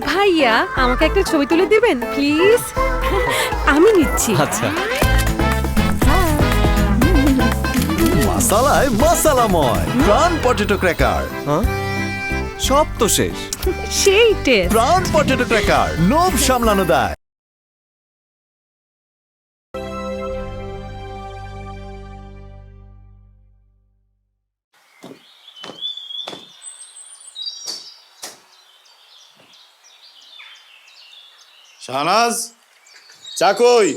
ভাইয়া আমাকে একটা ছবি তুলে দিবেন প্লিজ। আমি নিচ্ছি। আচ্ছা। মাসালায় মাসালাময় প্রাণ পটেটো ক্র্যাকার। সব তো শেষ। সেই টেস্ট। প্রাণ পটেটো ক্র্যাকার, লোভ সামলানো দায়। শাহনাজ, চা কই?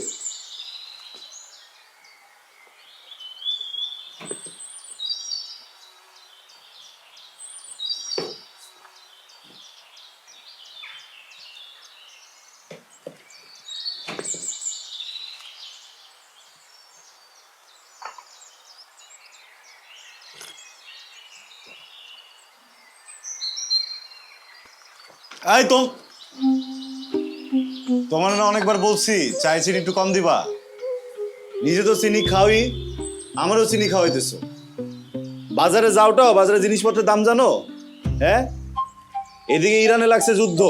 এই তো তোমার না অনেকবার বলছি চায় চিনি একটু কম দিবা। নিজে তো চিনি খাওয়াই, আমারও চিনি খাওয়াইতেছো। বাজারে যাওটাও, বাজারে জিনিসপত্রের দাম জানো? হ্যাঁ, এদিকে ইরানে লাগছে যুদ্ধ,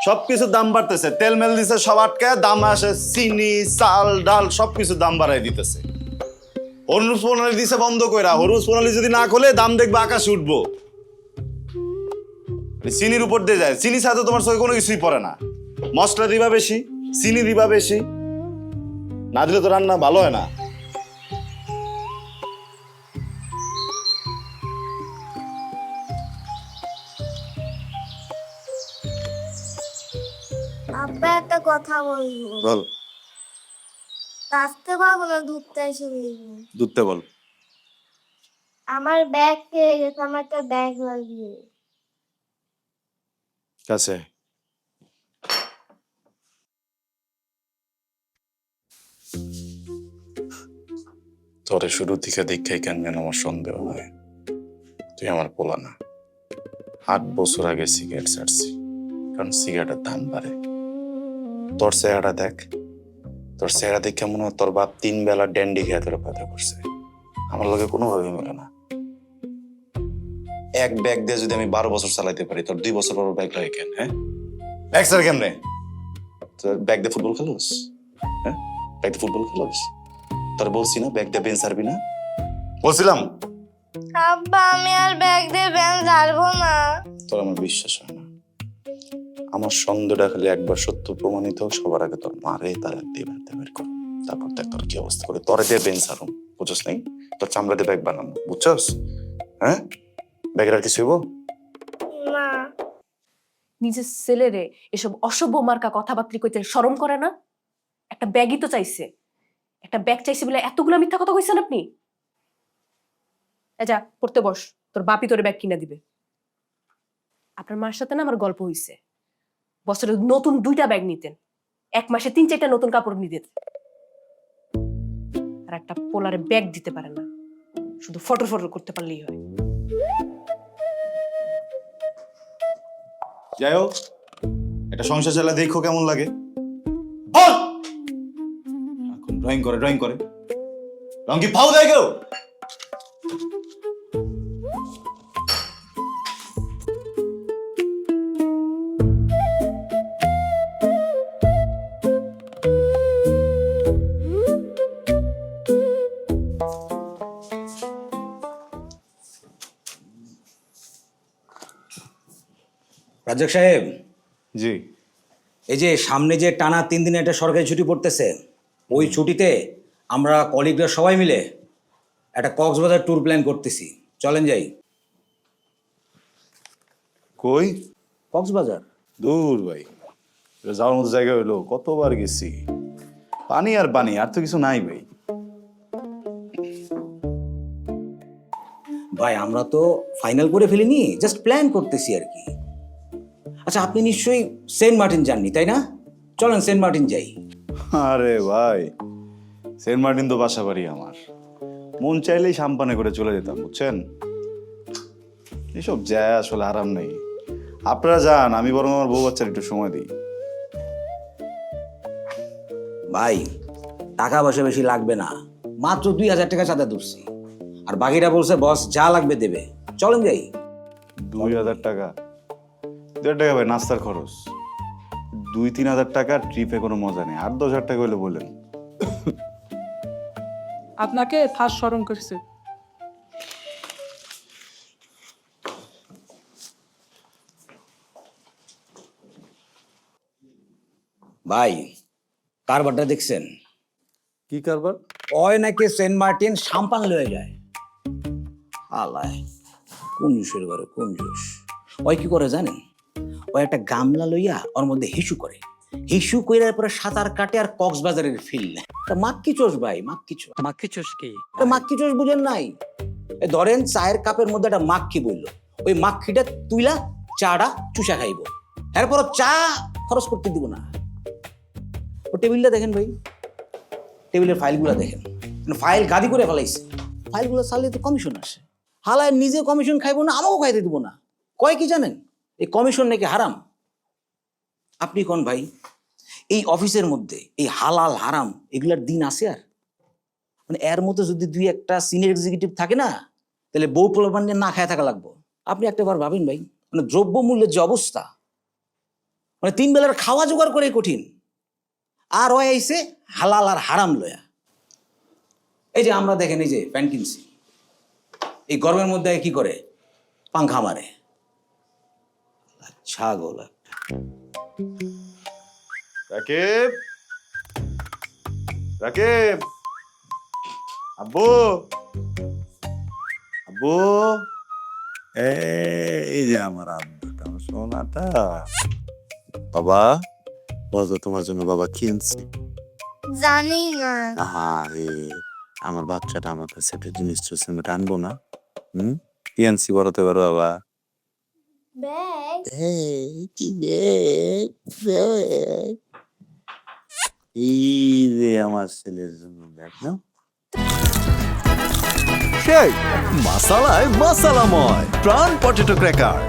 সবকিছুর দাম বাড়তেছে। তেল মেল দিছে সব আটকায়, দাম আসে চিনি চাল ডাল সবকিছুর দাম বাড়াই দিতেছে। হরমুজ প্রণালী দিছে বন্ধ কইরা, হরমুজ প্রণালী যদি না খোলে দাম দেখবে আকাশে উঠবো। চিনির উপর দিয়ে যায়, চিনি ছাড়া তো তোমার চোখে কোনো কিছুই পড়ে না। মশলা দিবা বেশি, চিনি দিবা বেশি, না দিলে তো রান্না ভালো হয় না। আব্বা একটা কথা বলবো। বল। আসতে পারবো না, ধরতে এসে বলবো। দুধতে বল। আমার ব্যাগ খেয়ে গেছে, আমার একটা ব্যাগ লাগবে। কাছে তোরে শুরু থেকে দীক্ষায় কেন যেন আমার সন্দেহ হয় তুই আমার পোলা না। 8 বছর আগে সিগারেট ছাড়ছি, কারণ সিগারেটের দাম বাড়ে। তোর চেহারা দেখ, তোর চেহারা দেখে মনে হয় তোর বাপ 3 বেলা ড্যান্ডি খেয়ে তোর পাতা করছে। আমার লগে কোনোভাবেই মেলে না। এক ব্যাগ দিয়ে যদি আমি 12 বছর চালাইতে পারি, তোর 2 বছর পর ব্যাগ লাগে কেন? হ্যাঁ, ব্যাগ স্যার কেমনে? তোর ব্যাগ দিয়ে ফুটবল খেলোস? হ্যাঁ, ব্যাগ দিয়ে ফুটবল খেলোস? তোর বলছি না ব্যাগ দিয়ে বেঞ্চ ছাড়বি না? বলছিলাম আব্বা আমি আর ব্যাগ দিয়ে ব্যাগ ছাড়বো না। তোর আমার বিশ্বাস হয় না। আমার সন্দেহটা খালি একবার সত্য প্রমাণিত হোক, সবার আগে তোর মারে তার দিয়ে বের কর, তারপর দেখ তোর কি অবস্থা করে। তোর দিয়ে বেঞ্চ ছাড়ুম, বুঝছস নাই? তোর চামড়া দিয়ে ব্যাগ বানানো, বুঝছস? হ্যাঁ, ব্যাগের আর কিছু হইব না। নিজের ছেলেরে এসব অসভ্য মার্কা কথাবার্তা কইতে শরম করে না? একটা ব্যাগই তো চাইছে, একটা ব্যাগ চাইছে বলে এতগুলো মিথ্যা কথা কইছেন আপনি? যা পড়তে বস, তোর বাপি তোর ব্যাগ কিনা দিবে। আপনার মার সাথে না আমার গল্প হইছে, বছরে নতুন 2টা ব্যাগ নিতেন, 1 মাসে 3-4টা নতুন কাপড় নিতেন। আর একটা পোলারে ব্যাগ দিতে পারে না, শুধু ফটো করতে পারলেই হয়। যাই হোক, একটা সংসার চালা দেখো কেমন লাগে। বল। এখন ড্রয়িং করে রং কি ফাউ দেয় কেউ? রাজ্জাক সাহেব, জি। এই যে সামনে যে টানা 3 দিনে একটা সরকারি ছুটি পড়তেছে, ওই ছুটিতে আমরা কলিগরা সবাই মিলে একটা কক্সবাজার ট্যুর প্ল্যান করতেছি। চলেন যাই। কই? কক্সবাজার। দূর ভাই, এটা যাওয়ার মতো জায়গা হইলো, কতবার গেছি। পানি আর পানি, আর তো কিছু নাই ভাই। ভাই আমরা তো ফাইনাল করে ফেলিনি, জাস্ট প্ল্যান করতেছি আর কি। আচ্ছা আপনি নিশ্চয়ই সেন্ট মার্টিন যাননি তাই না? চলেন সেন্ট মার্টিন যাই। আরে ভাই, সেন্ট মার্টিন তো বাসা বাড়ি আমার, মন চাইলেই সাম্পানে করে চলে যেতাম, বুঝছেন? এসব যায় আসলে আরাম নেই। আপনারা যান, আমি বরং আমার বউ বাচ্চার একটু সময় দিই। ভাই টাকা পয়সা বেশি লাগবে না, মাত্র 2000 টাকা চাঁদা ধরছি, আর বাকিটা বলছে বস যা লাগবে দেবে। চলেন যাই। 2000 টাকা? 1.5 টাকা ভাই নাস্তার খরচ, 2-3 হাজার টাকা ট্রিপে কোনো মজা নেই, 8-10 হাজার টাকা হলে বলেন। আপনাকে ফার্স্ট স্মরণ করছে। ভাই কারবারটা দেখছেন? কি কারবার? ওই নাকি সেন্ট মার্টিন সাম্পান লয়ে যায়। আলায় কোন জোশের ঘরে কোন জোশ। ওই কি করে জানেন? ওই একটা গামলা লইয়া ওর মধ্যে হিসু করে, হিসু কইরার পরে সাঁতার কাটে আর কক্সবাজারের ফিল। মাক্কি চোষ ভাই, মাক্কি চোষ। মাক্কি চোষ কি? মাক্কি চোষ বুঝেন নাই? এই ধরেন চায়ের কাপের মধ্যে একটা মাক্কি বললো, ওই মাক্কিটা তুইলা চাটা চুষা খাইব, এরপর চা খরচ করতে দিব না। ও টেবিলটা দেখেন ভাই, টেবিলের ফাইলগুলো দেখেন, ফাইল গাদি করে ফেলাইছে। ফাইলগুলো চালিয়ে তো কমিশন আসে, হালায় নিজে কমিশন খাইবো না, আমাকেও খাইতে দিব না। কয় কি জানেন? এই কমিশন নাকি হারাম। আপনি কোন ভাই, এই অফিসের মধ্যে এই হালাল হারাম এগুলার দিন আছে? আর মানে এর মধ্যে যদি 2-1টা সিনিয়র এক্সিকিউটিভ থাকে না, তাহলে বউ পোলাপান নিয়ে না খায় থাকা লাগবো। আপনি একটা বার ভাবেন ভাই, মানে দ্রব্য মূল্যের যে অবস্থা, মানে 3 বেলার খাওয়া জোগাড় করে কঠিন, আর ওই আইছে হালাল আর হারাম লয়া। এই যে আমরা দেখেন, এই যে প্যান্ট কিনছি, এই গরমের মধ্যে কি করে? পাংখা মারে। ছাগল একটা। রাকিব, রাকিব, আব্বু, আব্বু, এই যে আমার আব্বুটা, আমার সোনাটা। বাবা, বলতো তোমার জন্য বাবা কিনছি। জানি না। আরে আমার বাচ্চাটা আমার কাছে একটা জিনিস চলছে, আমি আনবো না? কি আনছি বলতে পারো বাবা? ব্যাগ? কি এই যে আমার ছেলের জন্য ব্যাগ না, সেই মাসালায় মাসালাময় প্রাণ পটেটো ক্র্যাকার।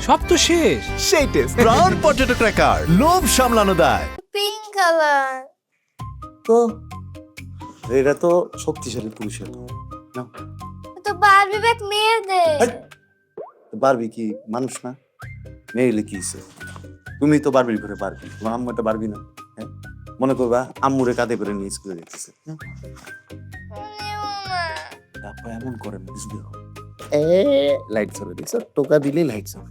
সব তো শেষ। সেই টেস্ট প্রাণ পটেটো ক্র্যাকার, লোভ সামলানো দায়। Pink colour. তো এটা তো শক্তিশালী পুরুষের না, তো বারবি ব্যাগ মেয়েদের। বারবি কি মানুষ না? মেয়ে হলে কি হইছে? তুমি তো বারবির ঘরে বারবি, তোমার আম্মু একটা বারবি না? হ্যাঁ, মনে করবা আম্মুরে কাঁধে করে নিয়ে স্কুলে যেতেছে। তারপর এমন করেন বুঝলি, লাইট চলে দিছ, টোকা দিলে লাইট চলে।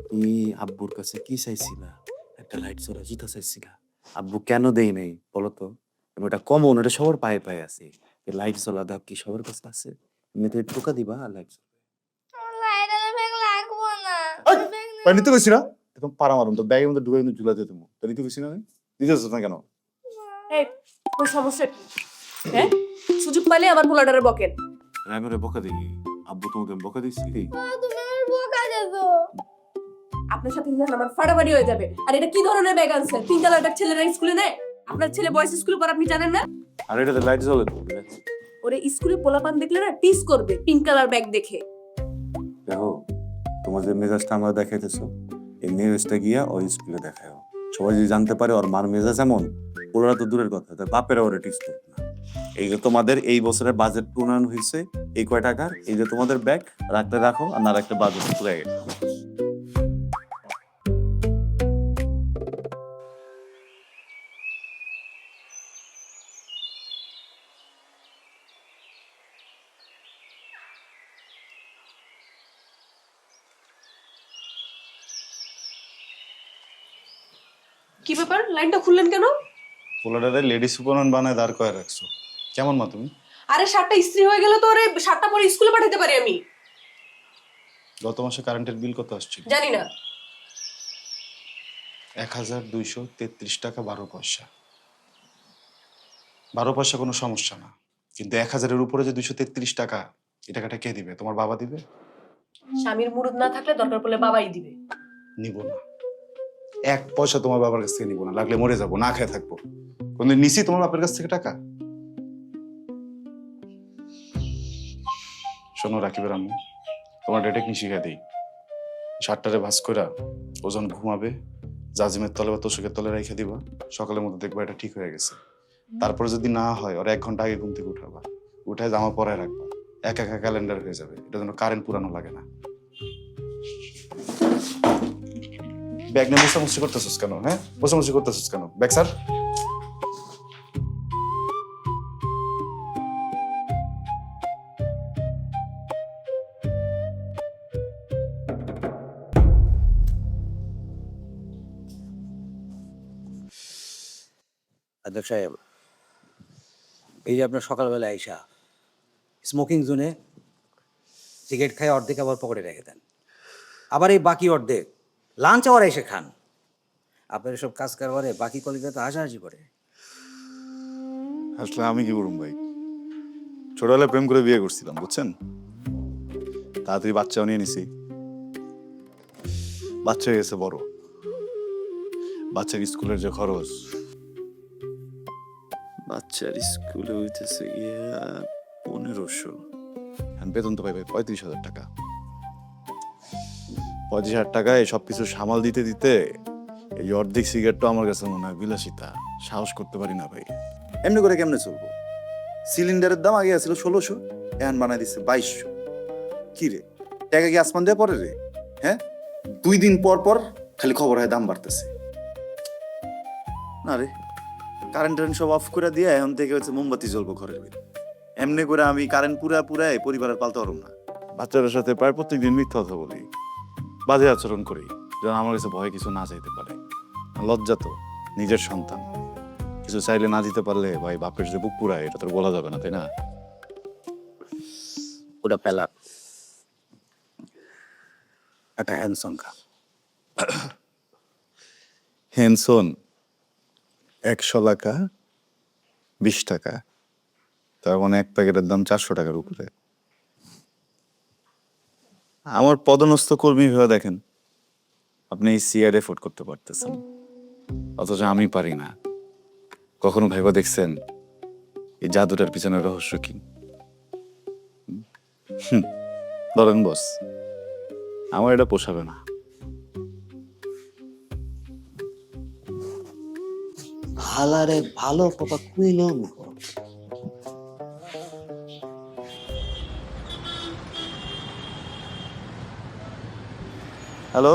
তুমি আব্বুর কাছে কি চাইছিলা? একটা লাইট চলে জুতা চাইছিলা, আব্বু কেন দেই নাই বলো তো? ওটা কমন, ওটা সবার পায়ে পায়ে আছে। লাইট চলা দাও কি সবার কাছে আছে? এমনিতে টোকা দিবা আর লাইট চলবে। লাইটার ব্যাগ লাগবো না। পানি নিতে কইছি না, একদম পারা মারুম তো, ব্যাগের মধ্যে ঢুকে কিন্তু ঝুলা দিয়ে দেবো। তো নিতে কইছি না, দিতেছ না কেন? এই ওই সমস্যা কি? হ্যাঁ, সুযোগ পাইলে আমার পোলাডারে বকেন। আমি বকা দিই? আব্বু তোমাকে বকা দিচ্ছি? তুমি আমার বোকা দেছো। আপনার সাথে কিন্তু আমার ফাটাফাটি হয়ে যাবে। আর এটা কি ধরনের ব্যাগ আনছে? 3 কালার ব্যাগ ছেলেরা স্কুলে নেয়? আপনার ছেলে বয়েজ স্কুলে পড়ে, আপনি জানেন না? আর এটাতে লাইট জ্বলে তো। ওরে স্কুলে পোলাপান দেখলে না টিস করবে পিঙ্ক কালার ব্যাগ দেখে। দেখো, তোমার যে মেজাজটা আমরা দেখাইতেছো, এই মেজাজটা গিয়া ওই স্কুলে দেখাও। সবাই যদি জানতে পারে ওর মার মেজাজ এমন, ওরা তো দূরের কথা, তার বাপেরা ওরা টিস করবে না। এই যে তোমাদের এই বছরের বাজেট প্রণয়ন হয়েছে এই কয় টাকার, এই যে তোমাদের ব্যাগ রাখতে রাখো, আর না রাখতে বাজেট পুরে গেছে। কি ব্যাপার, লাইনটা খুললেন কেন? পোলাডারে লেডি সুপারম্যান বানায় দাঁড় করে রাখছো, কেমন মা তুমি? আরে শার্টটা ইস্ত্রি হয়ে গেল তো ওরে শার্টটা পরে স্কুলে পাঠাতে পারি আমি। গত মাসে কারেন্টের বিল কত আসছিল? জানি না। 1233 টাকা 12 পয়সা। 12 পয়সা কোনো সমস্যা না, কিন্তু 1000-এর উপরে যে 233 টাকা, এই টাকাটা কে দিবে? তোমার বাবা দিবে? স্বামীর মুরুদ না থাকলে দরকার পড়লে বাবাই দিবে। নিব না, 1 পয়সা তোমার বাবার কাছ থেকে নিব না, লাগলে মরে যাবো, না খেয়ে থাকবো। কোনদিন নিছি তোমার বাপের কাছ থেকে টাকা? শোনো রাকিবের আম্মু, তোমার ডেটে কি শিখা দিই, শার্টটারে ভাঁজ কইরা ওজন ঘুমাবে, জাজিমের তলে বা তোষকের তলে রেখে দিবা, সকালের মধ্যে দেখবা এটা ঠিক হয়ে গেছে। তারপরে যদি না হয়, ওরা 1 ঘন্টা আগে ঘুম থেকে উঠাবা, উঠায় জামা পরায় রাখবা, একা একা ক্যালেন্ডার হয়ে যাবে, এটা যেন কারেন্ট পুরানো লাগে না। ব্যাগ নিয়ে মোছামুছি করতেছিস কেন? হ্যাঁ, মোছামুছি করতেছিস কেন? Bag sir. অধ্যক্ষ সাহেব, এই যে আপনার সকালবেলা আইসা স্মোকিং জোনে সিগারেট খাই অর্ধেক আবার পকেটে রেখে দেন, আবার এই বাকি অর্ধেক লাঞ্চ আওয়ার এসে খান। আপনার এসব কাজ কারবারে বাকি কলিগরা তো হাসাহাসি করে। আসলে আমি কি করুম ভাই, ছোটবেলায় প্রেম করে বিয়ে করছিলাম বুঝছেন, তাড়াতাড়ি বাচ্চাও নিয়ে নিছি, বাচ্চা হয়ে গেছে বড়, বাচ্চার স্কুলের যে খরচ, বাচ্চার স্কুলে হইতেছে গিয়া 1500, বেতন তো পাই ভাই 35,000 টাকা। 35,000 টাকায় সবকিছু সামাল দিতে দিতে এই অর্ধেক সিগারেটটা আমার কাছে মনে হয় বিলাসিতা, সাহস করতে পারি না ভাই। এমনি করে কেমনে চলবো? সিলিন্ডারের দাম আগে ছিল 1600, এখন বানাই দিচ্ছে 2200। কি রে, টাকা কি আসমান দেওয়া পরে রে? হ্যাঁ, 2 দিন পর পর খালি খবর হয় দাম বাড়তেছে। না রে, কারেন্ট সব অফ করে দিয়ে এখন থেকে হচ্ছে মোমবাতি জ্বলবো ঘরের ভিতরে। এমনি করে আমি কারেন্ট পুরাই পরিবারের পালতে পারব না। বাচ্চাদের সাথে প্রায় প্রত্যেকদিন মিথ্যা কথা বলি, বাজে আচরণ করি, যেন আমার কাছে ভয় কিছু না চাইতে পারে। লজ্জা তো, নিজের সন্তান কিছু চাইলে না দিতে পারলে ভাই বাপের যে বুক পুরায় এটা তো বলা যাবে না, তাই না? ওটা পেলা একটা হ্যান্ডসন খা। হ্যানসন 100 টাকা, 20 টাকা, তার মানে এক প্যাকেটের দাম 400 টাকার উপরে। আমার পদনস্থ কর্মী ভেবে দেখেন, আপনি এই সিআর এফোর্ড করতে পারতেছেন, অথচ আমি পারি না। কখনো ভেবে দেখছেন এই জাদুটার পিছনে রহস্য কি? ধরেন বস, আমার এটা পোষাবে না। হালারে ভালো কথা কইল। হ্যালো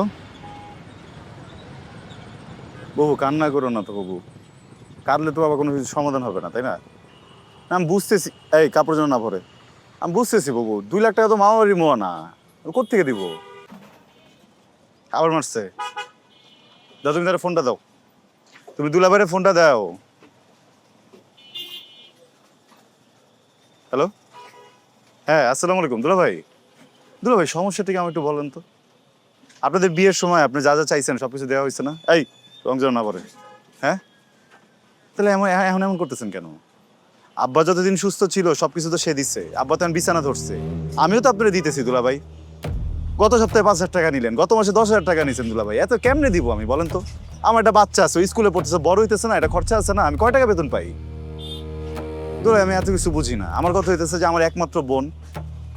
বাবু, কান্না করো না তো বাবু, কাঁদলে তো আবার কোনো কিছু সমাধান হবে না, তাই না? আমি বুঝতেছি, এই কাপড় যেন না পরে, আমি বুঝতেছি বাবু, 2 লাখ টাকা তো মামাবাড়ির মোয়া না, কোথেকে দিব? আবার মারছে। দাও তুমি তার ফোনটা দাও, তুমি দুলাভাইয়ের ফোনটা দাও। হ্যালো, হ্যাঁ আসসালামু আলাইকুম দুলাভাই। দুলাভাই সমস্যাটা কি আমার একটু বলেন তো? আপনাদের বিয়ের সময় আপনি যা যা চাইছেন সবকিছু দেওয়া হয়েছে না? এই রং যেন না পরে। হ্যাঁ, তাহলে এখন এমন করতেছেন কেন? আব্বা যতদিন সুস্থ ছিল সবকিছু তো সে দিচ্ছে, আব্বা তো এখন বিছানা ধরছে, আমিও তো আপনারা দিতেছি দুলাভাই। গত সপ্তাহে 5,000 টাকা নিলেন, গত মাসে 10,000 টাকা নিয়েছেন দুলাভাই, এত কেমনে দিব আমি বলেন তো? আমার একটা বাচ্চা আছে, স্কুলে পড়তেছে, বড় হইতেছে না, এটা খরচা আছে না, আমি কয় টাকা বেতন পাই? দুলাভাই আমি এত কিছু বুঝি না। আমার কথা হইতেছে যে আমার একমাত্র বোন,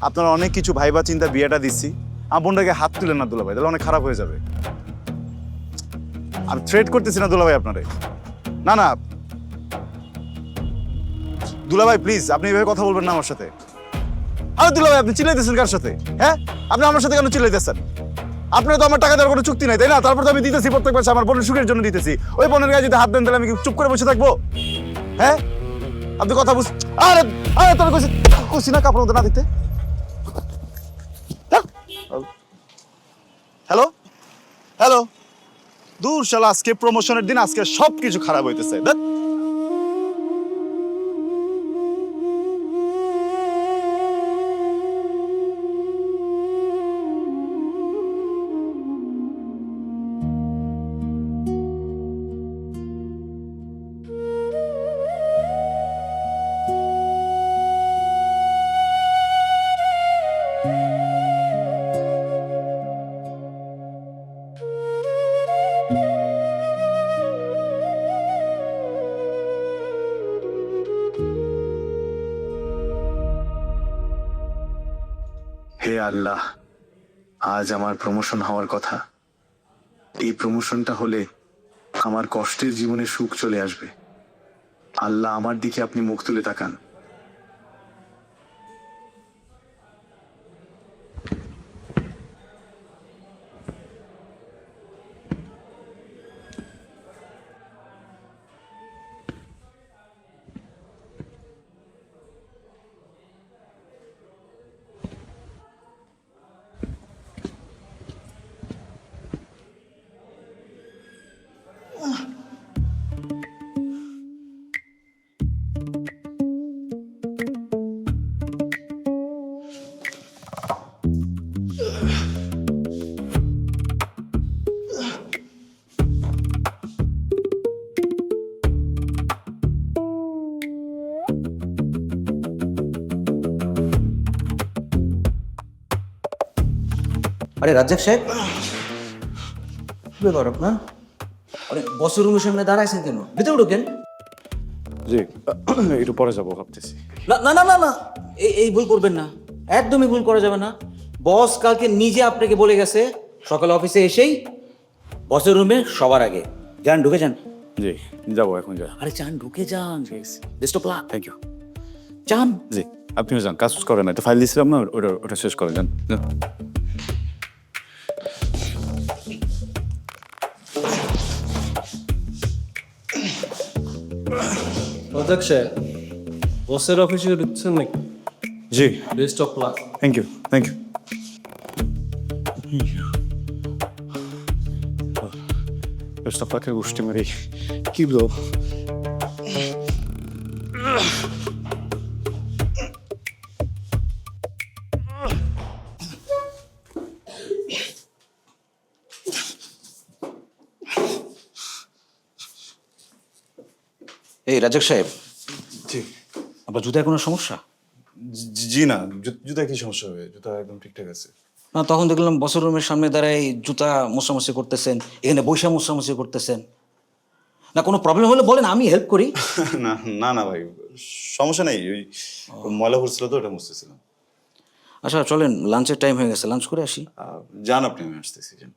আপনারা অনেক কিছু ভাইবা চিন্তা বিয়েটা দিচ্ছি, আমার বোনটাকে হাত তুলেন না দুলাভাই, তাহলে অনেক খারাপ হয়ে যাবে। আমি থ্রেট করতেছি না দুলাভাই আপনারে, না না দুলাভাই প্লিজ, আপনি এভাবে কথা বলবেন না আমার সাথে। আরে দুলাভাই আপনি চিল্লাইতেছেন কার সাথে? হ্যাঁ, আপনি আমার সাথে কেন চিল্লাইতেছেন? আপনার তো আমার টাকা দেওয়ার কোনো চুক্তি নাই, তাই না? তারপর তো আমি দিতেছি প্রত্যেক মাসে, আমার বোনের সুখের জন্য দিতেছি। ওই বোনের গায়ে যদি হাত দেন তাহলে আমি কি চুপ করে বসে থাকবো? হ্যাঁ, আপনি কথা বুঝ। আরে আরে তোর কইছি না কাপড় মতো না দিতে। হ্যালো হ্যালো, দূর শালা, আজকে প্রমোশনের দিন, আজকে সবকিছু খারাপ হইতেছে। হে আল্লাহ, আজ আমার প্রমোশন হওয়ার কথা, এই প্রমোশনটা হলে আমার কষ্টের জীবনে সুখ চলে আসবে। আল্লাহ আমার দিকে আপনি মুখ তুলে তাকান। আরে রাজ্জাক সাহেব কি ব্যাপার আপনার? আরে বসের রুমের সামনে দাঁড়াইছেন কেন? ভিতরে ঢোকেন। জি একটু পরে যাবো ভাবতেছি। না না না না না, এই ভুল করবেন না, একদমই ভুল করা যাবে না। বস কালকে নিজে আপনাকে বলে গেছে সকালে অফিসে এসেই বসের রুমে সবার আগে যান, ঢুকে যান। জি যাবো, এখন যা। আরে যান, ঢুকে যান। Best of luck. Thank you. যান। জি আপনিও যান, কাজ করেন না, একটা ফাইল দিয়েছিলাম না, ওটা শেষ করে যান। রাজাক সাহেব, বসের অফিসে ঢুকছেন নাকি? জি best of luck. Thank you thank you. Best of লাকের গোষ্ঠী মারি কি বলো? এই রাজাক সাহেব, জি আপনার জুতায় কোনো সমস্যা? জি না, জুতা কি সমস্যা হবে? জুতা একদম ঠিকঠাক আছে। না, তখন দেখলাম বসের রুমের সামনে দাঁড়ায় জুতা মোছামুছি করতেছেন, এখানে বৈশা মোছামুছি করতেছেন। না কোনো প্রবলেম হলে বলেন, আমি হেল্প করি। না না না ভাই, সমস্যা নেই, ওই ময়লা পড়ছিল তো ওটা মুছতেছিলাম। আচ্ছা চলেন, লাঞ্চের টাইম হয়ে গেছে, লাঞ্চ করে আসি। যান আপনি, আমি আসতেছি, যান।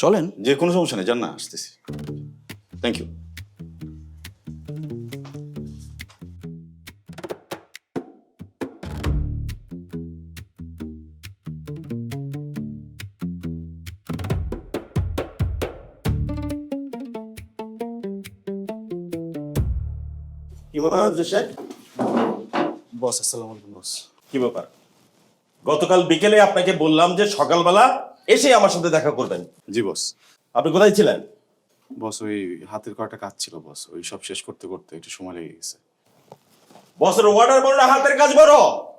চলেন। যে কোনো সমস্যা নেই, যান না, আসতেছি। Thank you. বস আসসালামু আলাইকুম বস। কি ব্যাপার? গতকাল বিকেলে আপনাকে বললাম যে সকালবেলা এসে আমার সাথে দেখা করবেন। জি বস। আপনি কোথায় ছিলেন? বস ওই হাতের কয়টা কাজ ছিল বস, ওই সব শেষ করতে করতে একটু সময় লেগে গেছে। বসের অর্ডার বড় না হাতের কাজ বড়?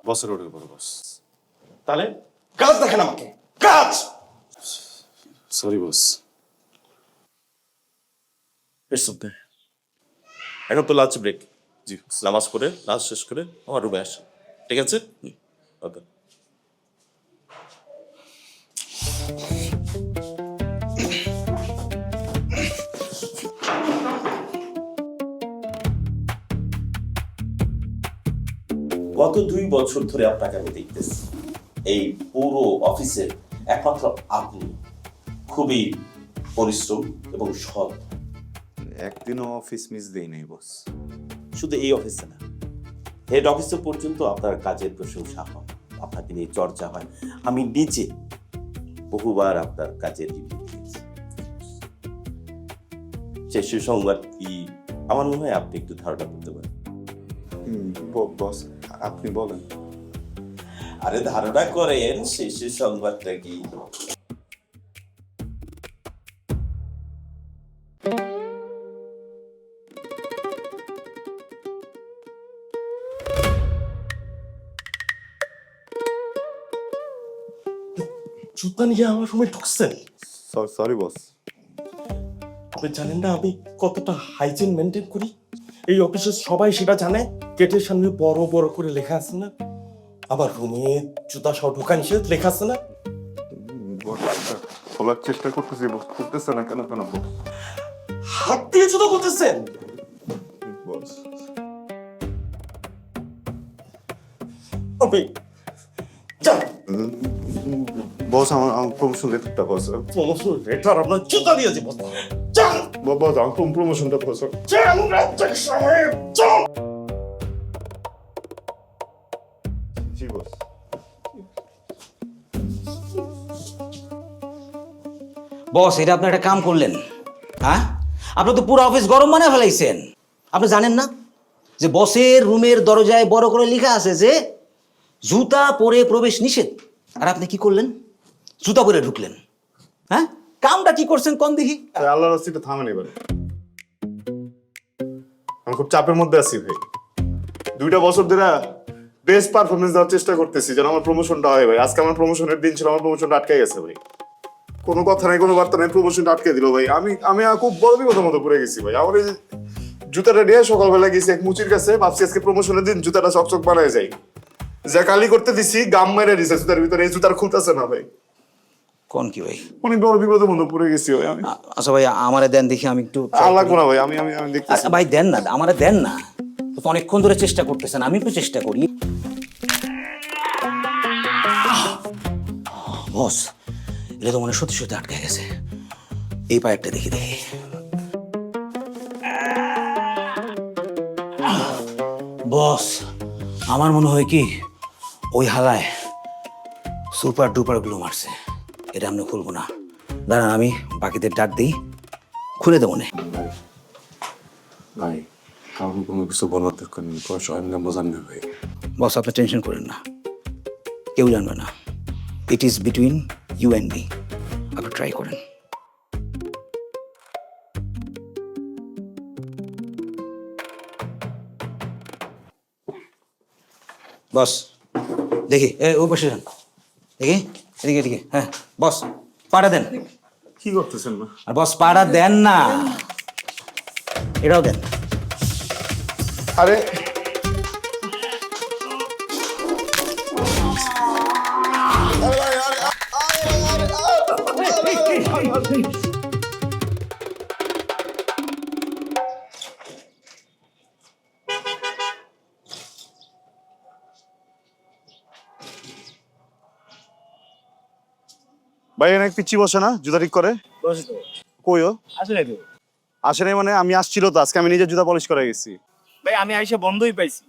বসের ওটা বড় বস। তাহলে কাজ দেখেন আমাকে, কাজ। Sorry boss. এখন তো লাঞ্চ ব্রেক, জি নামাজ পড়ে লাঞ্চ শেষ করে আমার রুমে আসেন, ঠিক আছে? ওকে। গত 2 বছর ধরে আপনাকে আমি দেখতেছি এই পুরো অফিসের একমাত্র আপনি খুবই পরিশ্রম এবং সৎ। একদিনও অফিস মিস দেই নাই বস। শুধু এই অফিসে না, হেড অফিসে পর্যন্ত আপনার কাজের প্রশংসা হয়, আপনাকে নিয়ে চর্চা হয়। আমি নিজে বহুবার আপনার কাজের রিভিউ দিয়েছি। সে সুসংবাদ কি আমার মনে হয় আপনি একটু ধারণা করতে পারেন। বস আপনি বলেন। আরে ধারণা করেন সেই সুসংবাদটা কি? জুতা নিয়ে আমার রুমে ঢুকছেন? Sorry boss. আপনি জানেন না আমি কতটা হাইজিন মেনটেন করি? এই অফিসের সবাই সেটা জানে। গেটের সামনে বড় বড় করে লেখা আছে না, আমার রুমে জুতা সহ ঢোকা নিষেধ লেখা আছে না? খোলার চেষ্টা করতেছি বস, করতেছে না কেন কেন বস? হাত দিয়ে জুতা করতেছেন? বস আপনি যান। বস আমার প্রমোশন লেটারটা বস। প্রমোশন লেটার আপনার জুতা দিয়ে দিব। যান বাবা দাও প্রমোশনটা বস। যান রাজ্জাক সাহেব, যান। জি বস। বস, এটা আপনি একটা কাম করলেন, হ্যাঁ? আপনি তো পুরো অফিস গরম বানিয়ে ফেলাইছেন। আপনি জানেন না যে বসের রুমের দরজায় বড় করে লেখা আছে যে জুতা পরে প্রবেশ নিষেধ, আর আপনি কি করলেন? জুতা পরে ঢুকলেন। হ্যাঁ, কামটা কি করছেন কোন দেখি? আল্লাহর রাস্তাটা থামেন এবার। আমি খুব চাপের মধ্যে আছি ভাই। 2টা বছর ধরে বেস্ট পারফরমেন্স দেওয়ার চেষ্টা করতেছি যেন আমার প্রমোশনটা হয় ভাই। আজকে আমার প্রমোশনের দিন ছিল, আমার প্রমোশনটা আটকে গেছে ভাই। কোনো কথা নাই, কোনো বার্তা নাই, প্রমোশনটা আটকে দিল ভাই। আমি খুব বড় বিপদের মতো পড়ে গেছি ভাই। আমার এই জুতাটা নিয়ে সকালবেলা গেছি এক মুচির কাছে, ভাবছি আজকে প্রমোশনের দিন জুতাটা চকচক বানায় যাই। যে কালি করতে দিছি গাম মেরে দিছে জুতার ভিতরে, এই জুতার খুলতেছে না ভাই। কোন কি ভাই? অনেক বড় বিপদের মধ্যে পড়ে গেছি ভাই আমি। আচ্ছা ভাই আমারে দেন দেখি, আমি একটু আল্লাহ কোনা ভাই, আমি আমি আমি দেখতেছি। আচ্ছা ভাই দেন না, আমারে দেন না, তো অনেকক্ষণ ধরে চেষ্টা করতেছেন, আমি একটু চেষ্টা করি। বস, এটা তো মনে হয় সত্যি সত্যি আটকে গেছে। এই পাইপটা দেখি দেখি। বস, আমার মনে হয় কি ওই হালায় সুপার ডুপার গ্লু মারছে, এটা আমরা খুলবো না। দাঁড়ান আমি বাকিদের ডাক দিই, খুলে দেবো না। ভাই কারণ কোনো কিছু বলার দরকার নেই, এমনি বোঝান না ভাই। বস আপনি টেনশন করেন না, কেউ জানবে না। It is between you and me. আপনি ট্রাই করেন। বস দেখি, ও বসে যান, দেখি এদিকে এদিকে। হ্যাঁ বস, পাড়া দেন। কি করতেছেন না? আর বস পাড়া দেন না, এটাও দেন। আরে ভাই অনেক পিচ্ছি বসে না জুতা ঠিক করে? কইও আসে নাই মানে? আমি আসছিল তো আজকে, আমি নিজে জুতা পলিশ করে গেছি ভাই আমি আইসা বন্ধই পাইছি।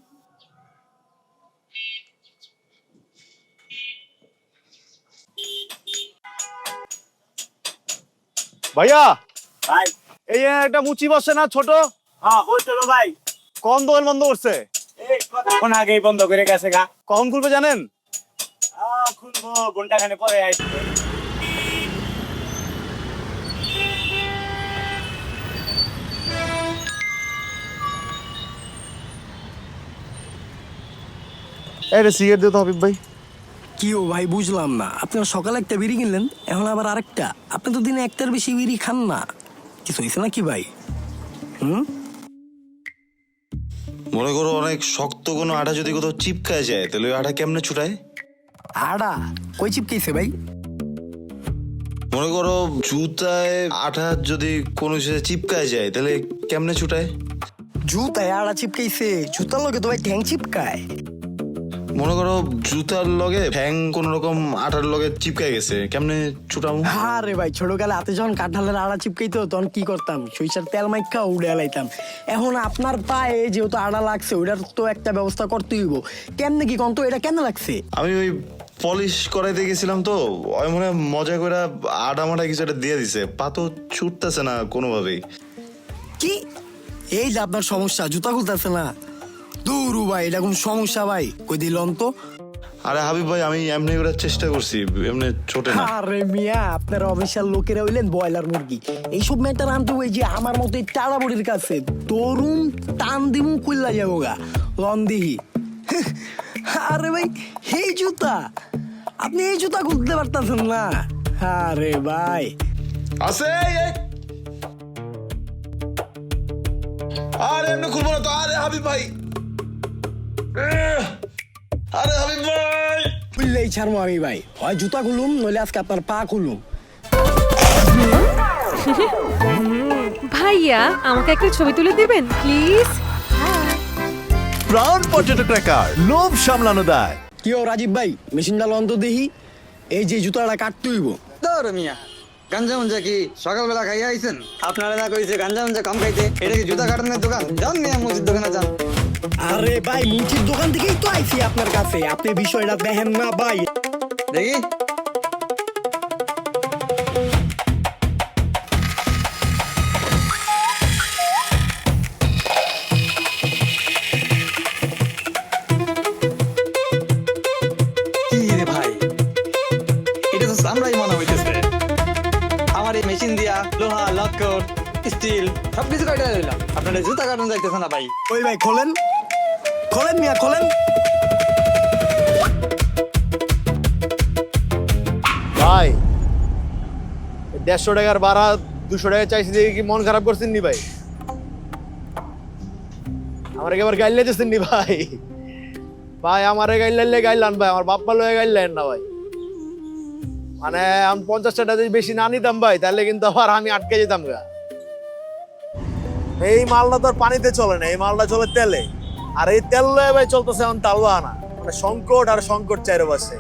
ভাইয়া। ভাই এই একটা মুচি বসে না ছোট? হ্যাঁ বলছো ভাই, কোন দোকান বন্ধ করছে? এই কতক্ষণ আগেই বন্ধ করে গেছে গা। কখন খুলবে জানেন? খুলবো ঘন্টা খানে পরে আসবে। এই রে সিগারেট দিও তো হাবিব ভাই। কি ও ভাই বুঝলাম না, আপনার সকালে একটা বিড়ি কিনলেন, এখন আবার আরেকটা? আপনি তো দিনে একটার বেশি বিড়ি খান না, কিছু হয়েছে নাকি ভাই? মনে করো অনেক শক্ত কোনো আটা যদি কোথাও চিপকায় যায়, তাহলে ওই আটা কেমনে ছুটায়? আড়া কই চিপকেছে ভাই? মনে করো জুতায় আঠা যদি কোনো কিছুতে চিপকায় যায়, তাহলে কেমনে ছুটায়? জুতায় আড়া চিপকেছে? জুতার লগে তো ভাই ঠ্যাং চিপকায়। মনে করো জুতার লগে ফ্যাং কোন রকম আটার লগে চিপকায় গেছে, কেমনে ছুটামু? আরে ভাই ছোটকালে হাতে যখন কাঁঠালের আড়া চিপকাইতো তখন কি করতাম, সরিষার তেল মাইখা উড়ে লাইতাম। এখন আপনার পায়ে যেহেতু আড়া লাগছে, ওইটার তো একটা ব্যবস্থা করতেই হইব। কেমনে কি কোন তো, এটা কেন লাগছে? আমি ওই পলিশ করাইতে গেছিলাম তো, ওই মনে হয় মজা করে আটা মাটা কিছু একটা দিয়ে দিছে, পা তো ছুটতেছে না কোনোভাবেই। কি এই যে আপনার সমস্যা, জুতা খুলতেছে না? দূরু ভাই, এটা কোন সমস্যা ভাই? কই দিলাম তো। আরে হাবিব ভাই, আমি এমনি করে চেষ্টা করছি, এমনি ছোটে না। আরে মিয়া, আপনারা অফিসিয়াল লোকেরা হইলেন ব্রয়লার মুরগি। এইসব ম্যাটার আনতে হই যে আমার মতো এই টাড়া বড়ির কাছে তরুণ টান দিমু কইলা যাবো গা লন্দিহি। আরে ভাই এই জুতা, আপনি এই জুতা খুলতে পারতেছেন না? আরে ভাই আছে আরে এমনি খুলবো না তো। আরে হাবিব ভাই, আরে হাবিব ভাই, খুললেই ছাড়বো আমি ভাই। হয় জুতা খুলুম, নইলে আজকে আপনার পা খুলুম। ভাইয়া আমাকে একটা ছবি তুলে দিবেন প্লিজ? প্রাণ পটেটো ক্র্যাকার, লোভ সামলানো দায়। কি ও রাজীব ভাই, মেশিনটা লন্ত দেখি। এই যে জুতাটা কাটতে হইব। মিয়া গাঞ্জা মঞ্জা কি সকালবেলা খাইয়া আইছেন? আপনারা না কইছে গাঞ্জা মঞ্জা কম খাইতে? এটা কি জুতা কাটানোর দোকান? যান মিয়া মুচির দোকানে যান। আরে ভাই মুচির দোকান থেকেই তো আইছি আপনার কাছে, আপনি বিষয়টা দেখেন না ভাই। দেখি কি রে ভাই, এটা তো চামড়াই মনে হইতেছে। আমার এই মেশিন দিয়া লোহা লক্কর স্টিল সবকিছু কাটা দিলাম, আপনারা জুতা কাটানো যাইতেছে না ভাই। ওই ভাই খোলেন, খোলেন মিয়া খোলেন। ভাই 150 টাকার ভাড়া 200 টাকা চাইছি দেখে কি মন খারাপ করছেন নি ভাই? আমার একেবারে গাইলে দিচ্ছেন নি ভাই? ভাই আমারে গাইলাইলে গাইলান ভাই, আমার বাপ্পা লয়ে গাইলেন না ভাই। মানে আমি 50 টাকা যদি বেশি না নিতাম ভাই, তাহলে কিন্তু আবার আমি আটকে যেতাম গা। এই মালটা তো আর পানিতে চলে না, এই মালটা চলে তেলে। আর এই তেল লয়ে ভাই চলতেছে এখন তালবাহানা, মানে সংকট আর সংকট চারপাশে।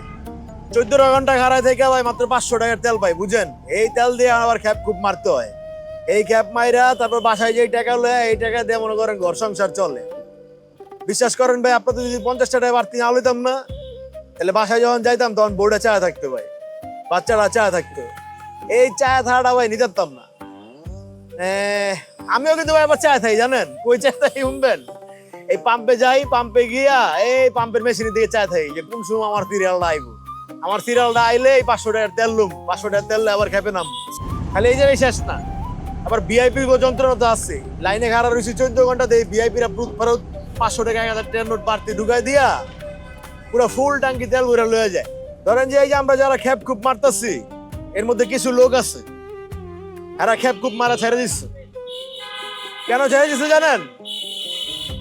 14 ঘন্টা খাড়ায় থেকে ভাই মাত্র 500 টাকার তেল পাই, বুঝেন? এই তেল দিয়ে আবার খ্যাপ খুব মারতে হয়। এই খ্যাপ মাইরা তারপর বাসায় যে টাকা লয়, এই টাকা দিয়ে মনে করেন ঘর সংসার চলে। বিশ্বাস করেন ভাই, আপনাদের যদি 50 টাকা বাড়তি না লইতাম না, তাহলে বাসায় যখন যাইতাম তখন বউটা চা থাকতো ভাই, বাচ্চারা চা থাকতো। এই চা থাকাটা ভাই নিতে পারতাম না। আমিও কিন্তু ভাই আবার চা থাই, জানেন কই চা থাই শুনবেন? এই পাম্পে যাই, পাম্পে গিয়া এই পাম্পের মেশিনের দিকে চা থাই যে কোন সময় আমার সিরিয়ালটা আইব। আমার সিরিয়ালটা আইলে এই 500 টাকার তেল লুম, 500 টাকার তেল আবার খেপে নাম। খালি এই জায়গায় শেষ না, আবার ভিআইপি যন্ত্রণা তো আছে। লাইনে খাড়া রয়েছে 14 ঘন্টা, দিয়ে ভিআইপিরা ফেরত 500 টাকা 1000 টাকার নোট বাড়তি ঢুকাই দিয়া পুরো ফুল ট্যাঙ্কি তেল ঘুরে লয়ে যায়। ধরেন যে এই যে আমরা যারা খেপ খুব মারতেছি, এর মধ্যে কিছু লোক আছে এরা খেপ খুব মারা ছেড়ে দিচ্ছে। কেন ছেড়ে দিচ্ছে জানেন?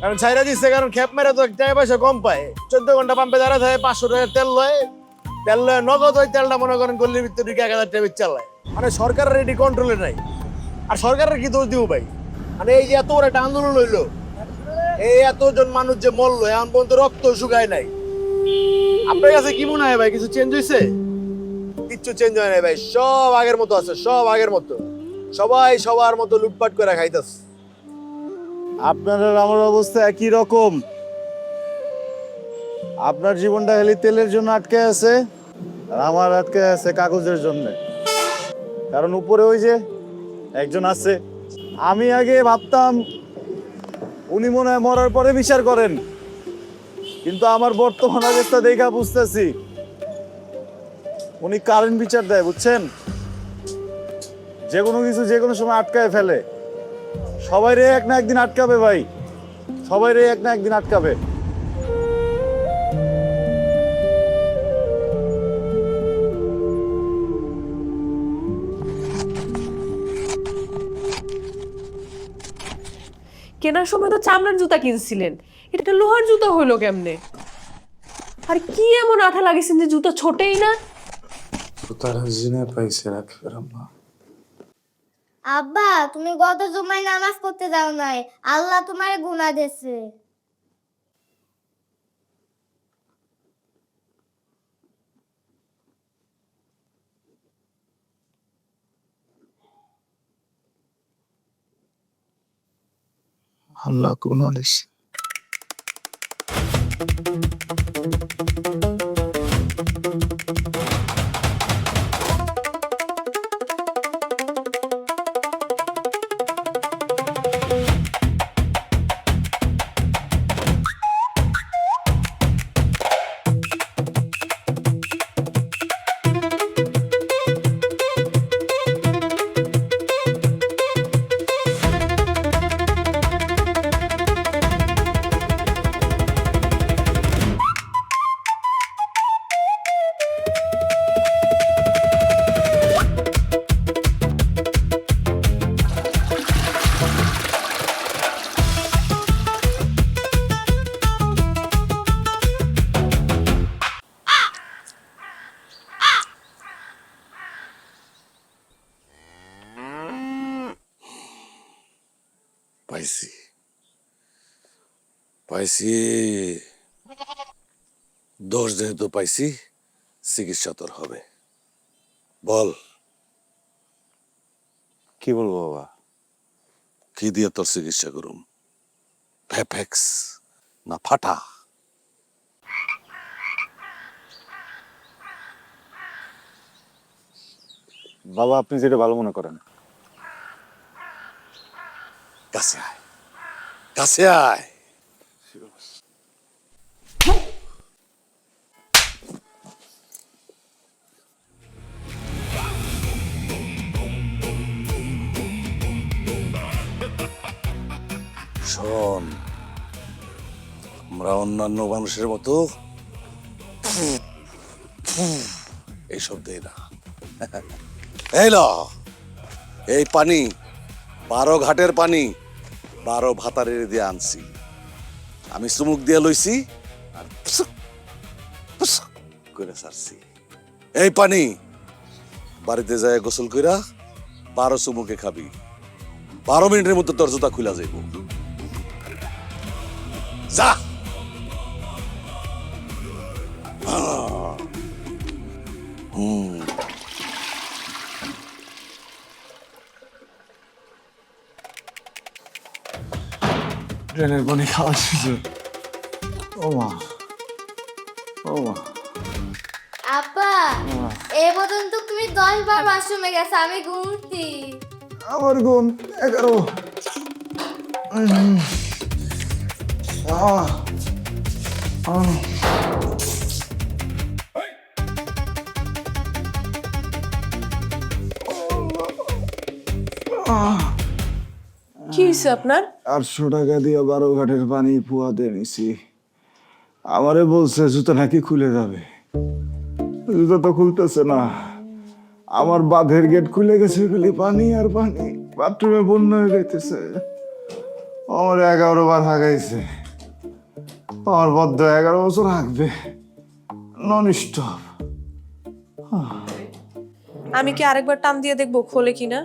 কারণ ছেড়ে দিচ্ছে কারণ খেপ মেরে তো টাকা পয়সা কম পায়। 14 ঘন্টা পাম্পে দাঁড়ায় থাকে, 500 টাকার তেল লয় নগদ। ওই তেলটা মনে করেন গল্লির ভিতরে 1000 টাকা চালায়। মানে সরকারের এটি কন্ট্রোলে নাই। আর সরকারের কি দোষ দিব ভাই? মানে এই যে এত বড় একটা আন্দোলন হইলো, এই এতজন মানুষ যে মরলো, এখন পর্যন্ত রক্ত শুকায় নাই। আপনার কাছে কি মনে হয় ভাই, কিছু চেঞ্জ হয়েছে? কিচ্ছু চেঞ্জ হয় নাই ভাই, সব আগের মতো আছে, সব আগের মতো। সবাই সবার মতো লুটপাট করে খাইতেছে। আপনার আর আমার অবস্থা একই রকম। আপনার জীবনটা খালি তেলের জন্য আটকে আছে, আর আমার আটকে আছে কাগজের জন্য। কারণ উপরে ওই যে একজন আছে, আমি আগে ভাবতাম উনি মনে হয় মরার পরে বিচার করেন, কিন্তু আমার বর্তমান অবস্থা দেখা বুঝতেছি উনি কারেন্ট বিচার দেয়, বুঝছেন? যে কোনো কিছু যে কোনো সময় আটকায় ফেলে। সবাই রে এক না একদিন আটকাবে ভাই, সবাই রে এক না একদিন আটকাবে। কেনার সময় তো চামড়ার জুতা কিনছিলেন, এটা লোহার জুতা হইলো কেমনে? আর কি এমন আঠা লাগিয়েছেন যে জুতা ছোটেই না? জুতার জিনে পাইছে রাখবে আম্মা। আব্বা তুমি গত জুমায় নামাজ পড়তে যাও নাই, আল্লাহ তোমার গুনাহ দিয়েছে। আল্লাহ গুনাহ দিছে। পাইছি পাইছি, দোষ যেহেতু পাইছি, চিকিৎসা তোর হবে। বল কি বলবো বাবা? কি দিয়ে তোর চিকিৎসা করুম? ভ্যাপেক্স না ফাটা? বাবা আপনি যেটা ভালো মনে করেন। কাছে আয়, কাছে আয়। শোন, আমরা অন্যান্য মানুষের মতো এইসব দেই না। এই ল, এই পানি 12 ঘাটের পানি 12 ভাতারের দিয়ে আনছি। আমি চুমুক দিয়ে লইছি আর করে ছাড়ছি। এই পানি বাড়িতে যায় গোসল কইরা 12 চুমুকে খাবি। 12 মিনিটের মধ্যে তোর জুতা খুলা যাইব। যা। ড্রেনের পানি খাওয়া সুযোগ। ও মা, ও মা। আপা এ পর্যন্ত তুমি 10 বার ওয়াশরুমে গেছো, আমি ঘুমতি। আমার গুণ 11। কি হয়েছে আপনার? 800 টাকা দিয়ে 12 ঘাটের পানি পুয়াতে নিছি। আমারে বলছে জুতা নাকি খুলে যাবে, জুতা তো খুলতেছে না। আমার বাঁধের গেট খুলে গেছে, খালি পানি আর পানি, বাথরুমে বন্যা হয়ে যাইতেছে। আমার 11 বার হাগাইছে, আমার বদ্ধ 11 বছর হাঁকবে নন স্টপ। আমি কি আরেকবার টান দিয়ে দেখবো খোলে কিনা?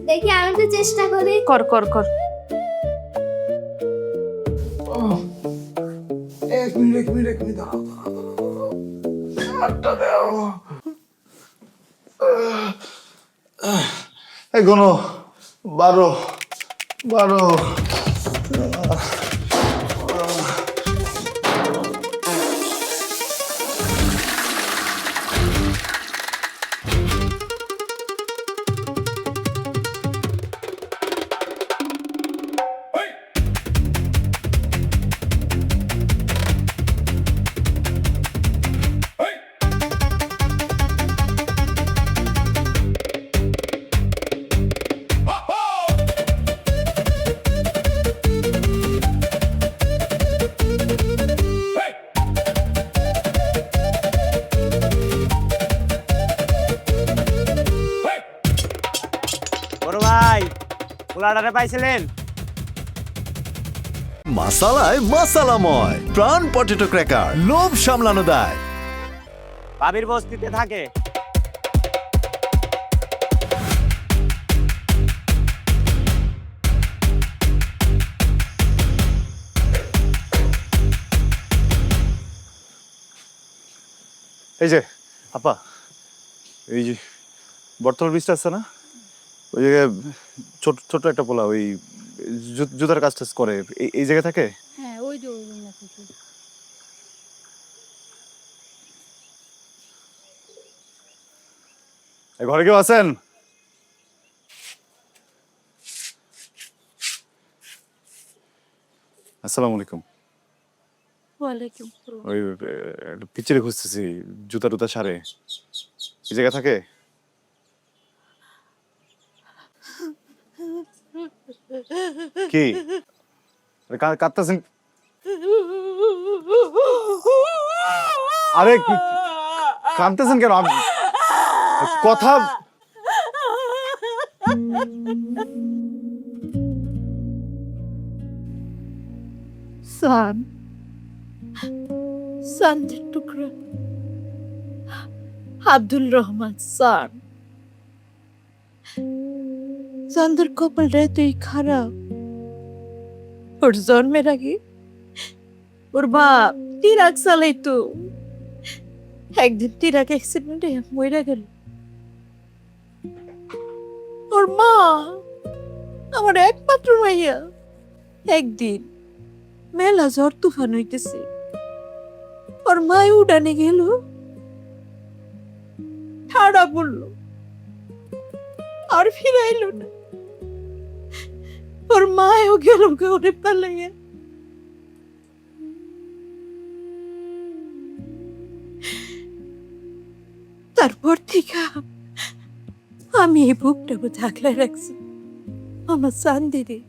দেখি আমি তো চেষ্টা করি। কর কর কর। এক মিনিট দাঁড়াও, হাতটা দাও। এখনো 12। বড় ভাই পোলাডারে পাইছিলেন? মাসালায় মাসালাময় প্রাণ পটেটো ক্র্যাকার, লোভ সামলানো দায়। ভাবির বস্তিতে থাকে। এই যে আপা, এই যে বর্তমান ব্রিজটা আছে না, ওই জায়গায় ছোট ছোট একটা পোলা ওই জুতার কাজ টাজ করে, এই জায়গায় থাকে। হ্যাঁ ওই যে ওই রুমে থেকে। ঘরে কেউ আছেন? আসসালামু আলাইকুম। ওয়ালাইকুম আসসালাম। ওই পিচ্চিরে খুঁজতেছি, জুতা টুতা সারে, এই জায়গা থাকে? কি কাঁদতেছেন? আরে কাঁদতেছেন কেন? কথা চাঁদের টুকরা আব্দুল রহমান স্যার। চাঁদের কপালটা এতই খারাপ, ওর জন্মের আগে ওর বাপ ট্রাক চালাইতো, একদিন ট্রাক অ্যাক্সিডেন্টে মরে গেল। ওর মা আমার একমাত্র মাইয়া, একদিন মেলা ঝড় তুফান হইতেছে, ওর মায় উড়ানে গেল, ঠাড়া পড়লো, আর ফিরাইলো না। ওর মায়ও গেল ওরে পালাইয়া। তারপর থেকে আমি এই বুকটাকে ঢাকলে রাখছি আমার চান্দিরে,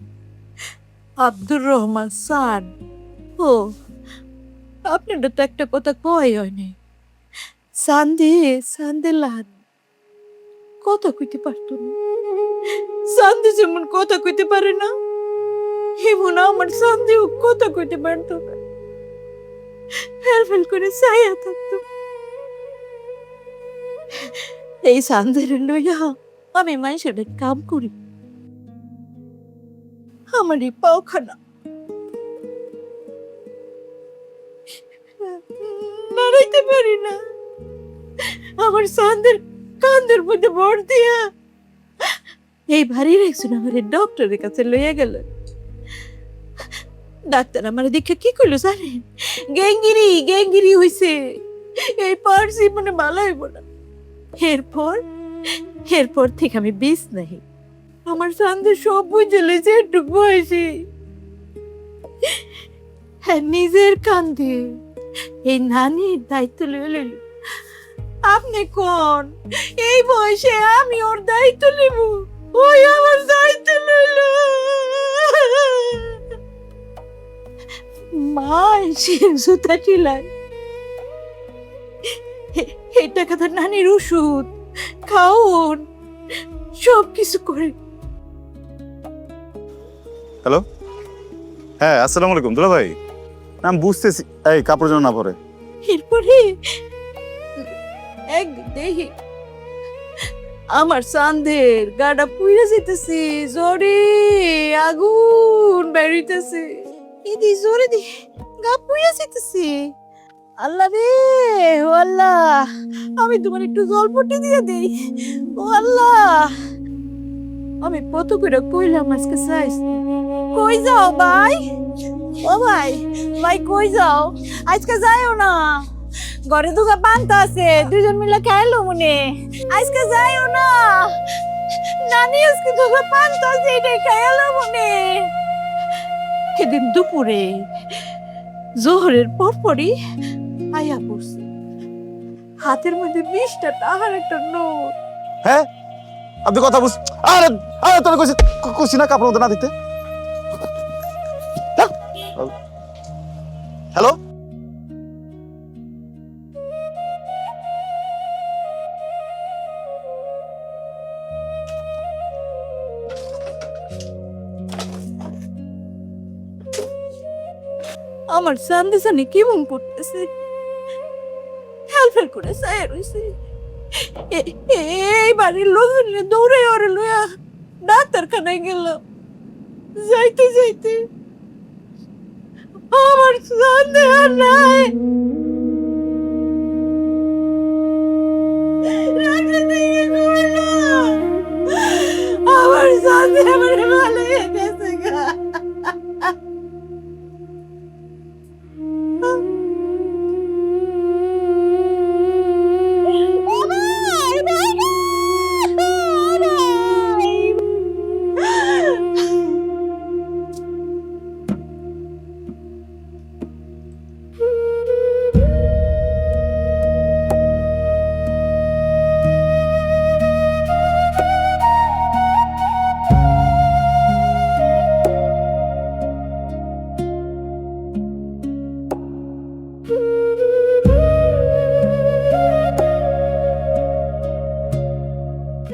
আব্দুর রহমান সান। ও আপনারা তো একটা কথা কয় হয়নি, সান্দে লান কথা কইতে পারতো না। সান্দে যেমন কথা কইতে পারে না, এমন আমার সন্দেহ কথা কইতে পারতো না, ফেল করে ছায়া থাকতো। এই সন্দেহ লইয়া আমি মানুষের কাম করি, আমার এই পাওখানা নাড়াইতে পারি না। আমার সন্দের কান্দের মধ্যে ভর দিয়া এই বাড়ির একজন আমার ডক্টরের কাছে লইয়া গেল। ডাক্তার আমার দেখে কি করলো জানেন? গ্যাঙ্গিরি হইছে, এই পর জীবনে ভালো হইব না। এরপর থেকে আমি বিষ নাই। আমার সন্ধ্যে সব বুঝে লইছে একটু বয়সে। হ্যাঁ, নিজের কান্দে এই নানির দায়িত্ব লইল। আপনি কোন এই বয়সে আমি ওর দায়িত্ব নেব? ওই আমার দায়িত্ব লইল। মা সে জুতা চিলায়, এই টাকা তো নানির ওষুধ খাওন সব কিছু করে। হ্যালো, হ্যাঁ আসসালামু আলাইকুম দুলা ভাই। আমি বুঝতেছি, এই কাপড় যেন না পরে। এরপরে একদিন দেখি আমার চাঁদের গাটা পুইরা যেতেছে, জ্বরে আগুন বেরিতেছে, ইদি জোরে দি গা পুইরা যেতেছে। আল্লাহ রে, ও আল্লাহ, আমি তোমার একটু জল পটে দিয়ে দেই। ও আল্লাহ, আমি কত করে কইলাম আজকে চাইস। কই যাও ভাই? ও ভাই, ভাই কই যাও? আজকে যাইও না, ঘরে দুগা পান্তা আছে, দুজন মিলে খাইলো মনে। আজকে যাইও না, নানি আজকে দুগা পান্তা আছে, এটাই খাইলো মনে। সেদিন দুপুরে জোহরের পরপরই আয়া পড়ছে, হাতের মধ্যে 20টা টাকার একটা নোট। হ্যাঁ, আপনি কথা বুঝ। আরে আরে তোর কইছি না কাপড় মধ্যে না দিতে। হ্যালো, আমার সান্দে সানি কেমন পড়তেছে, ফেল করে চায় রয়েছে। এই বাড়ির লোকজন দৌড়ে ওরে লইয়া ডাক্তারখানায় গেলাম। যাইতে যাইতে আমার সান্দে আর নাই। আমার সান্দে আমার ভালো হয়ে গেছে গা।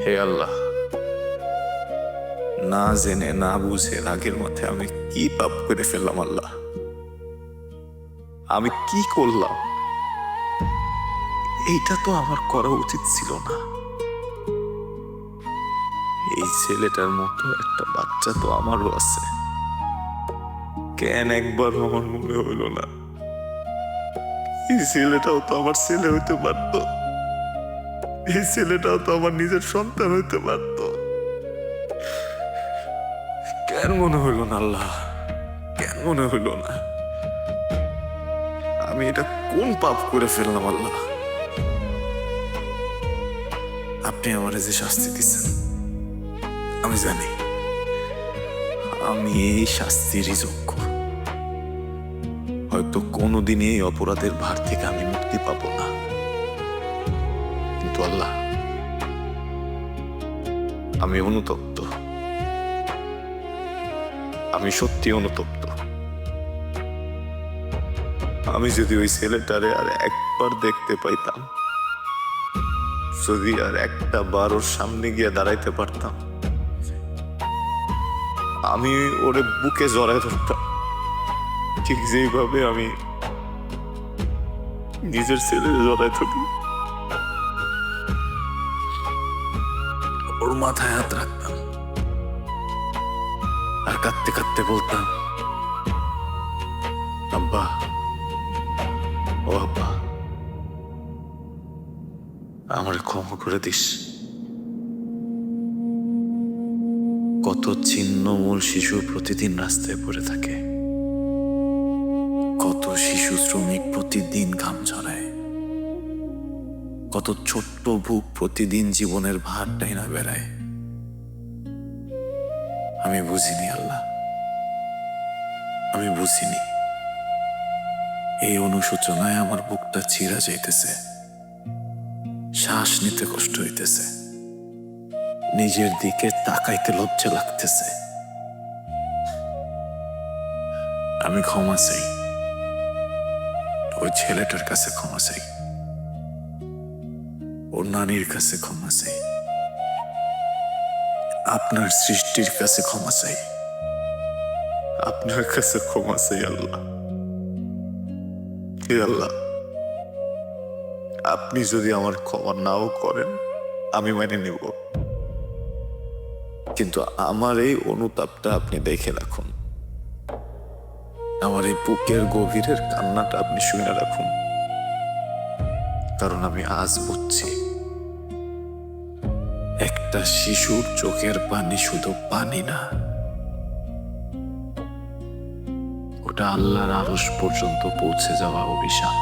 হে আল্লাহ, না জেনে না বুঝে রাগের মধ্যে আমি কি পাপ করে ফেললাম। আল্লাহ, আমি কি করলাম? এইটা তো আমার করা উচিত ছিল না। এই ছেলেটার মতো একটা বাচ্চা তো আমারও আছে, কেন একবারও আমার মনে হইল না এই ছেলেটাও তো আমার ছেলে হইতে পারতো, এই ছেলেটাও তো আমার নিজের সন্তান হইতে পারত। কেন মনে হইল না আল্লাহ? কেন মনে হইল না? আমি এটা কোন পাপ করে ফেললাম আল্লাহ? আপনি আমার যে শাস্তি দিচ্ছেন আমি জানি, আমি এই শাস্তিরই যোগ্য। হয়তো কোনোদিন এই অপরাধের ভার থেকে আমি মুক্তি পাবো না, কিন্তু আল্লাহ, আমি অনুতপ্ত, আমি সত্যি অনুতপ্ত। আমি যদি ওই ছেলেটারে আর একবার দেখতে পাইতাম, যদি আর একটা বার ওর সামনে গিয়ে দাঁড়াইতে পারতাম, আমি ওরে বুকে জড়ায় ধরতাম, ঠিক যেইভাবে আমি নিজের ছেলে জড়ায় ধরি। ওর মাথায় হাত রাখতাম আর কাঁদতে কাঁদতে বলতাম, আব্বা, ও আব্বা, আমার ক্ষমা করে দিস। কত ছিন্নমূল শিশু প্রতিদিন রাস্তায় পড়ে থাকে, কত শিশু শ্রমিক প্রতিদিন ঘাম ঝরায়, কত ছোট্ট বুক প্রতিদিন জীবনের ভার টাইনা বেড়ায়। আমি বুঝিনি আল্লাহ, আমি বুঝিনি। এই অনুশোচনায় আমার বুকটা ছিঁড়া যাইতেছে, শ্বাস নিতে কষ্ট হইতেছে, নিজের দিকে তাকাইতে লজ্জা লাগতেছে। আমি ক্ষমা চাই, ওই ছেলেটার কাছে ক্ষমা চাই, ওর নানির কাছে ক্ষমা চাই, আপনার সৃষ্টির কাছে ক্ষমা চাই, আপনার কাছে ক্ষমা চাই। আল্লাহ, হে আল্লাহ, আপনি যদি আমার ক্ষমা নাও করেন আমি মেনে নেব, কিন্তু আমার এই অনুতাপটা আপনি দেখে রাখুন, আমার এই বুকের গভীরের কান্নাটা আপনি শুনে রাখুন। কারণ আমি আজ বুঝছি, একটা শিশুর চোখের পানি শুধু পানি না, ওটা আল্লাহর আরশ পর্যন্ত পৌঁছে যাওয়া অভিশাপ।